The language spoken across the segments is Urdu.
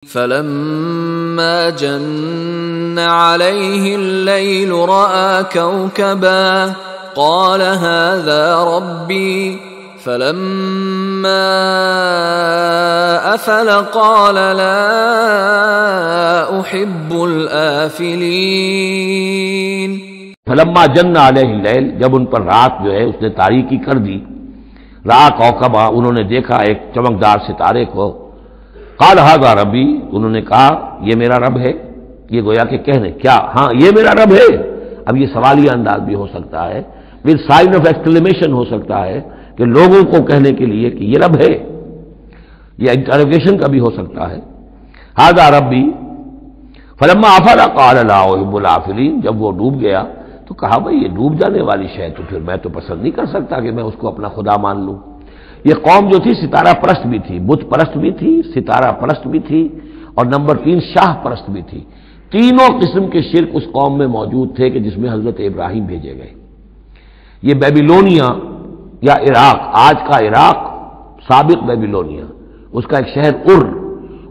فلما جن عليه الليل رأى كوكبا قال هذا ربي فلما أفل قال لا أحب الآفلين۔ فلما جن علیہ اللیل، جب ان پر رات جو ہے اس نے تاریکی کر دی، رأى کوكبا، انہوں نے دیکھا ایک چمکدار ستارے کو، قال ھذا ربی، انہوں نے کہا یہ میرا رب ہے۔ یہ گویا کہ کہنے کیا، ہاں یہ میرا رب ہے۔ اب یہ سوالیہ انداز بھی ہو سکتا ہے، پھر سائن آف ایکسکلیمیشن ہو سکتا ہے کہ لوگوں کو کہنے کے لیے کہ یہ رب ہے، یہ انٹروگیشن کا بھی ہو سکتا ہے۔ ھذا ربی فلما افل قال لا احب الافلین، جب وہ ڈوب گیا تو کہا بھئی یہ ڈوب جانے والی شے تو پھر میں تو پسند نہیں کر سکتا کہ میں اس کو اپنا خدا مان لوں۔ یہ قوم جو تھی ستارہ پرست بھی تھی، بت پرست بھی تھی، ستارہ پرست بھی تھی، اور نمبر 3 شاہ پرست بھی تھی۔ تینوں قسم کے شرک اس قوم میں موجود تھے کہ جس میں حضرت ابراہیم بھیجے گئے۔ یہ بیبیلونیا یا عراق، آج کا عراق، سابق بیبیلونیا، اس کا ایک شہر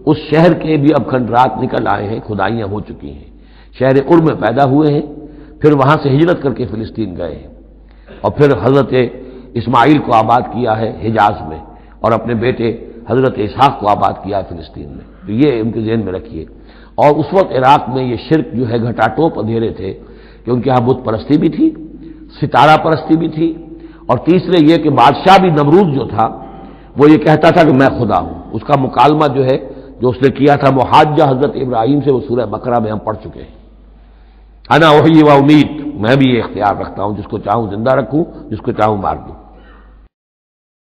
اس شہر کے بھی اب کھنڈرات نکل آئے ہیں، کھدائیاں ہو چکی ہیں۔ شہر میں پیدا ہوئے ہیں، پھر وہاں سے ہجرت کر کے فلسطین گئے ہیں، اور پھر حضرت اسماعیل کو آباد کیا ہے حجاز میں، اور اپنے بیٹے حضرت اسحاق کو آباد کیا ہے فلسطین میں۔ تو یہ ان کے ذہن میں رکھیے۔ اور اس وقت عراق میں یہ شرک جو ہے گھٹا ٹوپ اندھیرے تھے کہ ان کے ہاں بت پرستی بھی تھی، ستارہ پرستی بھی تھی، اور تیسرے یہ کہ بادشاہ بھی نمرود جو تھا وہ یہ کہتا تھا کہ میں خدا ہوں۔ اس کا مکالمہ جو ہے جو اس نے کیا تھا محاجہ حضرت ابراہیم سے، وہ سورہ بقرہ میں ہم پڑھ چکے ہیں۔ انا احیی و امید، میں بھی یہ اختیار رکھتا ہوں، جس کو چاہوں زندہ رکھوں، جس کو چاہوں مار دوں۔